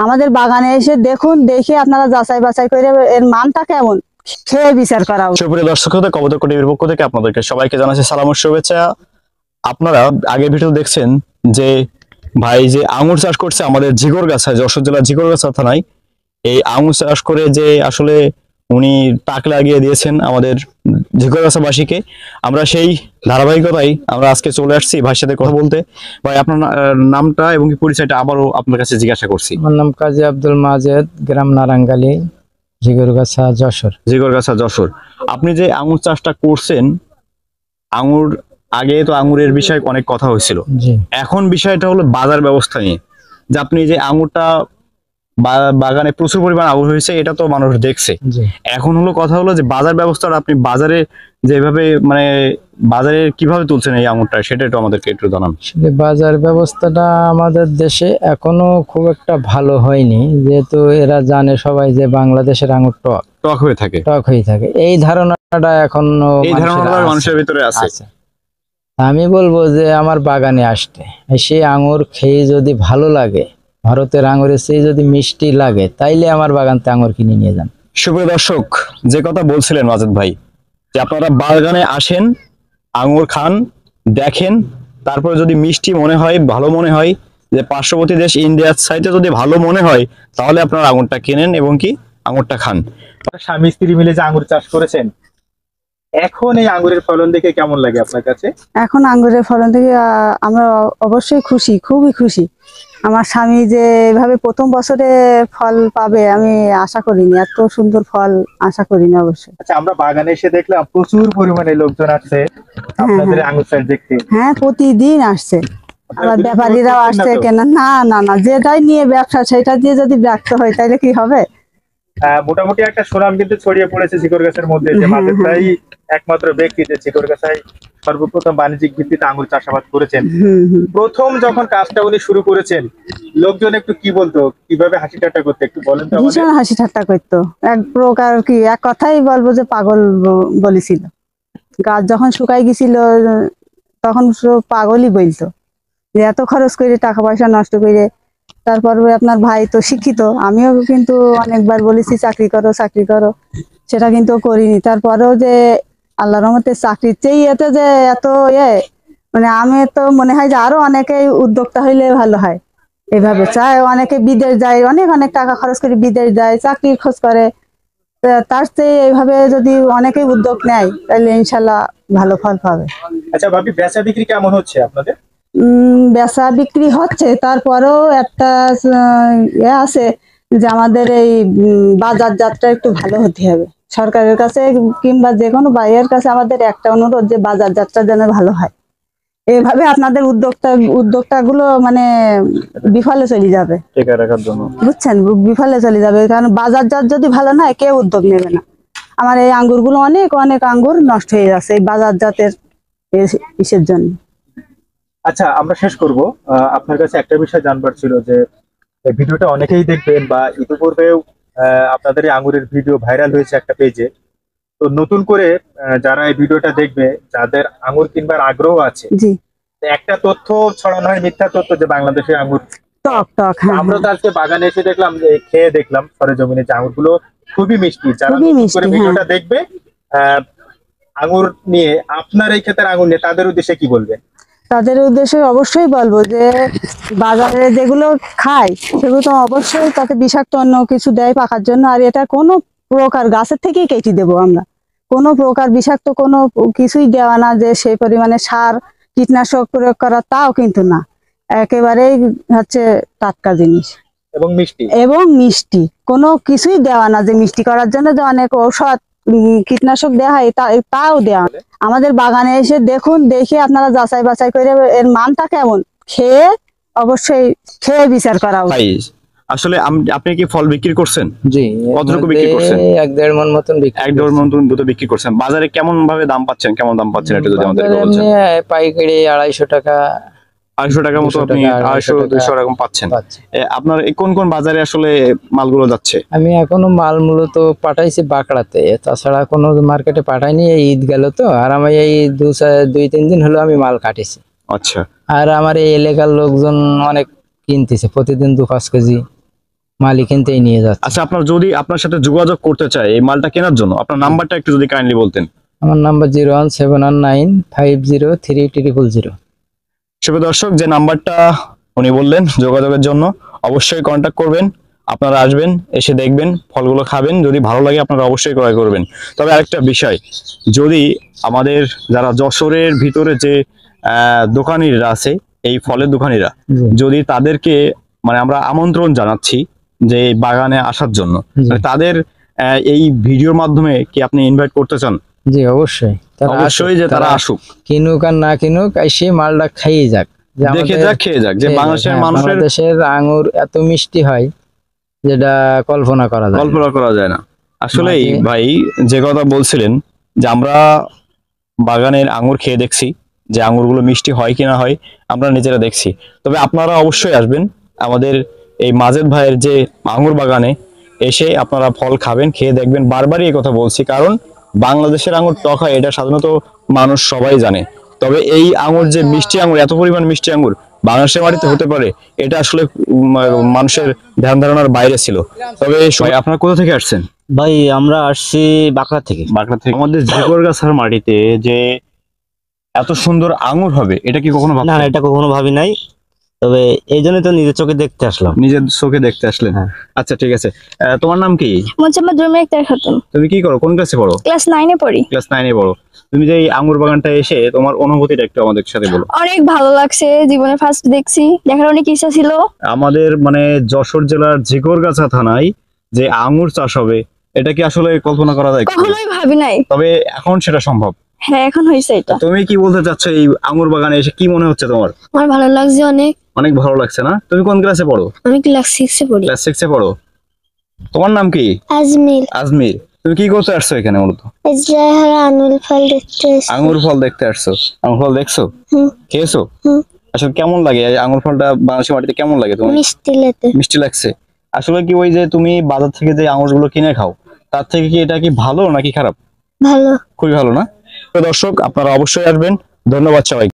আমাদের বাগানে এসে দেখুন, দেখে আপনারা যাচাই বাছাই করে এর মানটা কেমন খেয়ে বিচার করা উচিত। সুপ্রিয় দর্শক, কবুতর টিভির পক্ষ থেকে আপনাদেরকে সবাইকে জানাচ্ছি সালাম ও শুভেচ্ছা। আপনারা আগের ভিডিও দেখছেন যে ভাই যে আঙুর চাষ করছে আমাদের ঝিকরগাছায়, যশোর জেলার ঝিকরগাছা থানায়। এই আঙুর চাষ করে যে আসলে উনি তাক লাগিয়ে দিয়েছেন আমাদের ঝিকরগাছাবাসীকে। আমরা সেই ধারাবাহিকতায় আমরা আজকে চলে আসছি ভাইয়ের সাথে কথা বলতে। ভাই, আপনার নামটা এবং পরিচয়টা আবারও আপনার কাছে জিজ্ঞাসা করছি। আমার নাম কাজী আব্দুল মাজেদ, গ্রাম নারাঙ্গালী, ঝিকরগাছা, যশোর। ঝিকরগাছা, যশোর। আপনি যে আঙুর চাষটা করছেন, আঙুর আগে তো আঙুরের বিষয়ে অনেক কথা হয়েছিল, এখন বিষয়টা হলো বাজার ব্যবস্থা নিয়ে। যে আপনি যে আঙুরটা বাগানে প্রচুর পরিমাণ আঙুর হয়েছে, এটা তো মানুষ দেখছে। এখন হলো কথা হলো যে বাজার ব্যবস্থাটা আপনি বাজারে যেভাবে মানে বাজারে কিভাবে তুলছেন এই আঙুরটা, সেটা একটু আমাদেরকে একটু জানান। বাজার ব্যবস্থাটা আমাদের দেশে এখনো খুব একটা ভালো হয়নি, যেহেতু এরা জানে সবাই যে বাংলাদেশের আঙুর টক হয়ে থাকে। এই ধারণাটা এখনো মানুষের ভিতরে আছে। আমি বলবো যে আমার বাগানে আসতে, সেই আঙুর খেয়ে যদি ভালো লাগে, ভারতের আঙুরের চেয়ে যদি মিষ্টি লাগে, তাইলে আমার বাগানতে আঙুর কিনে নিয়ে যান। সুপ্রিয় দর্শক, যে কথা বলছিলেন মাজেদ ভাই, যে আপনারা বাগানে আসেন, আঙুর খান, দেখেন, তারপরে যদি মিষ্টি মনে হয়, ভালো মনে হয়, যে পার্শ্ববর্তী দেশ ইন্ডিয়ার সাইডে যদি ভালো মনে হয়, তাহলে আপনারা আঙুরটা কেনেন এবং কি আঙুরটা খান। স্বামী স্ত্রী মিলে যে আঙুর চাষ করেছেন, এখন এই আঙুরের ফলন দেখে কেমন লাগে আপনার কাছে? এখন আঙ্গুরের ফলন থেকে আমরা অবশ্যই খুশি, খুবই খুশি। আমার স্বামী যে এভাবে প্রথম বছরে ফল পাবে আমি আশা করিনি, এত সুন্দর ফল আশা করিনি অবশ্যই। আচ্ছা, আমরা বাগানে এসে দেখলাম প্রচুর পরিমাণে লোকজন আসছে আপনাদের আঙুর চাষ দেখতে। হ্যাঁ, প্রতিদিন আসছে, আবার ব্যাপারীরাও আসছে কেনা। না না না, যেটাই নিয়ে ব্যবসা সেটা দিয়ে যদি ব্যর্থ হয় তাহলে কি হবে? মোটামুটি একটা সুনাম কিন্তু ছড়িয়ে পড়েছে ঝিকরগাছার মধ্যে, যে মাজেদ ভাই একমাত্র ব্যক্তি যে ঝিকরগাছায় সর্বপ্রথম বাণিজ্যিক ভিত্তিতে আঙুর চাষাবাদ করেছেন। প্রথম যখন কাজটা উনি শুরু করেছেন, লোকজন একটু কি বলতো, কিভাবে হাসি ঠাট্টা করতে একটু বলেন তো? ভীষণ হাসি ঠাট্টা করতো, এক প্রকার কি এক কথাই বলবো যে পাগল বলেছিল। গাছ যখন শুকাই গেছিল তখন পাগলই বলতো যে এত খরচ করে টাকা পয়সা নষ্ট করে। তারপর আপনার ভাই তো শিক্ষিত, আমিও কিন্তু অনেকবার বলেছি চাকরি করো চাকরি করো, সেটা কিন্তু করিনি। তারপরেও যে আল্লাহর রহমতে চাকরির চেয়ে এতে যে এত মানে আমি তো মনে হয় যে আরো অনেকেই উদ্যোক্তা হইলে ভালো হয়। এভাবে চায়, অনেকে বিদেশ যায়, অনেক অনেক টাকা খরচ করে বিদেশ যায়, চাকরির খোঁজ করে। তার চেয়ে এইভাবে যদি অনেকেই উদ্যোগ নেয় তাহলে ইনশাল্লাহ ভালো ফল পাবে। আচ্ছা ভাবি, বেচা বিক্রি কেমন হচ্ছে আপনাদের? বেচা বিক্রি হচ্ছে, তারপরেও একটা আছে যে আমাদের এই বাজারজাতটা একটু ভালো হতে হবে। সরকারের কাছে কিংবা যে কোনো বাইরের কাছে আমাদের একটা অনুরোধ যে বাজারজাতটা যেন ভালো হয়। এভাবে আপনাদের উদ্যোক্তা গুলো মানে বিফলে চলে যাবে, বুঝছেন, বিফলে চলে যাবে। কারণ বাজারজাত যদি ভালো না হয় কেউ উদ্যোগ নেবে না। আমার এই আঙ্গুর গুলো অনেক অনেক আঙ্গুর নষ্ট হয়ে যাচ্ছে এই বাজারজাতের ইসের জন্য। আচ্ছা, আমরা শেষ করব। আপনার কাছে একটা বিষয় জানবার ছিল যে এই ভিডিওটা অনেকেই দেখবেন, বা ইতিপূর্বেও আপনাদের এই আঙ্গুরের ভিডিও ভাইরাল হয়েছে একটা পেজে। তো নতুন করে যারা এই ভিডিওটা দেখবে, যাদের আঙ্গুর কিনবার আগ্রহ আছে, একটা তথ্য ছড়ানো হয়, মিথ্যা তথ্য, যে বাংলাদেশের আঙ্গুর টক টক। আমরা তো আজকে বাগানে এসে দেখলাম, খেয়ে দেখলাম সরেজমিনে যে আঙ্গুর গুলো খুবই মিষ্টি। যারা ভিডিওটা দেখবে আঙ্গুর নিয়ে, আপনার এই ক্ষেতের আঙ্গুর নিয়ে, তাদের উদ্দেশ্যে কি বলবেন? তাদের উদ্দেশ্যে অবশ্যই বলবো যে বাজারে যেগুলো খায় সেগুলো তো অবশ্যই তাতে বিষাক্ত অন্য কিছু দেয় পাকার জন্য। আর এটা কোনো প্রকার গাছের থেকেই কেটে দেবো আমরা, কোনো প্রকার বিষাক্ত কোনো কিছুই দেওয়া না, যে সেই পরিমাণে সার কীটনাশক প্রয়োগ করা তাও কিন্তু না, একেবারেই হচ্ছে টাটকা জিনিস এবং মিষ্টি কোনো কিছুই দেওয়া না, যে মিষ্টি করার জন্য যে অনেক ঔষধ কীটনাশক দেওয়া হয় তাও দেওয়া। আমাদের বাগানে এসে দেখুন, দেখে আপনারা যাচাই বাছাই করে এর মানটা কেমন খেয়ে অবশ্যই খেয়ে বিচার করা উচিত। আসলে আপনি কি ফল বিক্রি করছেন? জি। কতটুকু বিক্রি করছেন? 1-1.5 মণ মতন বিক্রি। 1-1.5 মণ মতো বিক্রি করছেন। বাজারে কেমন ভাবে দাম পাচ্ছেন, কেমন দাম পাচ্ছেন এটা যদি আমাদের বলতেন। পাইকারি 250 টাকা, 250 টাকা মতো আপনি 250-200 এরকম পাচ্ছেন। আপনার কোন কোন বাজারে আসলে মালগুলো যাচ্ছে? আমি এখনো মাল মূলত পাঠাইছি বাঁকড়াতে, তাছাড়া কোনো মার্কেটে পাঠাইনি। এই ঈদ গেল তো, আর আমি এই 2-3 দিন হলো আমি মাল কাটিছি। আচ্ছা। আর আমার এই এলাকার লোকজন অনেক কিনতেছে, প্রতিদিন 2-5 কেজি মালিক কিনতেই নিয়ে যাচ্ছে। আচ্ছা, আপনার যদি আপনার সাথে যোগাযোগ করতে চায় এই মালটা কেনার জন্য, আপনার নাম্বারটা একটু যদি কাইন্ডলি বলতেন। আমার নাম্বার 01719503000। সুপ্রিয় দর্শক, যে নাম্বারটা উনি বললেন যোগাযোগের জন্য, অবশ্যই কন্ট্যাক্ট করবেন। আপনারা আসবেন, এসে দেখবেন, ফলগুলো খাবেন, যদি ভালো লাগে আপনারা অবশ্যই ক্রয় করবেন। তবে আরেকটা বিষয়, যদি আমাদের যারা যশোরের ভিতরে যে দোকানিরা আছে, এই ফলের দোকানিরা, জি, যদি তাদেরকে মানে আমরা আমন্ত্রণ জানাচ্ছি যে এই বাগানে আসার জন্য, জি, তাদের এই ভিডিওর মাধ্যমে কি আপনি ইনভাইট করতে চান? জি, অবশ্যই। তারা অবশ্যই, যে তারা আসুক, কিনুক আর না কিনুক, এসে মালটা খাইয়ে যাক, যে দেখে আমাদের যাক, খেয়ে যাক, যে খেয়ে যাক। বাংলাদেশের হ্যাঁ, মানুষের বাংলাদেশের আঙ্গুর এত মিষ্টি হয় যেটা কল্পনা করা যায় না। কল্পনা করা যায় না। আসলেই মাঝে- ভাই যে কথা বলছিলেন, যে আমরা বাগানের আঙ্গুর খেয়ে দেখছি যে আঙ্গুরগুলো মিষ্টি হয় কিনা হয়, আমরা নিজেরা দেখছি। তবে আপনারা অবশ্যই আসবেন আমাদের এই মাজেদ ভাইয়ের যে আঙ্গুর বাগানে, এসে আপনারা ফল খাবেন, খেয়ে দেখবেন। বারবারই এই কথা বলছি, কারণ বাংলাদেশের আঙ্গুর টক হয় এটা সাধারণত মানুষ সবাই জানে। তবে এই আঙ্গুর যে মিষ্টি আঙ্গুর, এত পরিমাণ মিষ্টি আঙ্গুর বাংলাদেশের মাটিতে হতে পারে, এটা আসলে মানুষের ধ্যান ধারণার বাইরে ছিল। তবে ভাই, আপনারা কোথা থেকে আসছেন? ভাই আমরা আসছি বাঁকড়া থেকে। বাগড়া থেকে। আমাদের ঝিকরগাছার মাটিতে যে এত সুন্দর আঙ্গুর হবে, এটা কি কখনো না ভাবছেন? না, এটা কখনো ভাবি নাই, তবে এই জন্যই তো নিজের চোখে দেখতে আসলাম। নিজের চোখে দেখতে আসলেন? হ্যাঁ। আচ্ছা, ঠিক আছে। তোমার নাম কি? মোহাম্মদ জুরমিয়া আক্তার খাতুন, তুমি কি করো, কোন ক্লাসে পড়ো? ক্লাস 9-এ পড়ি। ক্লাস 9-এ পড়ো। তুমি যে এই আঙ্গুর বাগানটা এসে তোমার অনুভূতিটা একটু আমাদের সাথে বলো। অনেক ভালো লাগছে, জীবনে ফার্স্ট দেখছি, দেখার অনেক ইচ্ছা ছিল। আমাদের মানে যশোর জেলার ঝিকরগাছা থানায় যে আঙ্গুর চাষ হবে, এটা কি আসলে কল্পনা করা যায়? কখনোই ভাবি নাই, তবে এখন সেটা সম্ভব। হ্যাঁ এখন হয়েছে এটা। তুমি কি বলতে চাচ্ছ, এই আঙ্গুর বাগানে এসে কি মনে হচ্ছে তোমার? আমার ভালো লাগছে অনেক। অনেক ভালো লাগছে না? তুমি কোন ক্লাসে পড়ো? আমি ক্লাস 6-এ পড়ি। ক্লাস 6-এ পড়ো। তোমার নাম কি? আজমির। আজমির। তুমি কি করতে আসছো এখানে মূলত? ইসরায়েল আনুল ফল দেখতে আঙ্গুর ফল দেখতে আসছো। আঙ্গুর ফল দেখছো? হুম। খেয়েছো? হুম। আসলে কেমন লাগে এই আঙ্গুর ফলটা বাংলাদেশের মাটিতে, কেমন লাগে তোমার? মিষ্টি লেতে। মিষ্টি লাগছে? আসলে কি ওই যে তুমি বাজার থেকে যে আঙ্গুরগুলো কিনে খাও, তার থেকে কি এটা কি ভালো নাকি খারাপ? ভালো। খুবই ভালো না? তো দর্শক, আপনারা অবশ্যই আসবেন। ধন্যবাদ সবাই।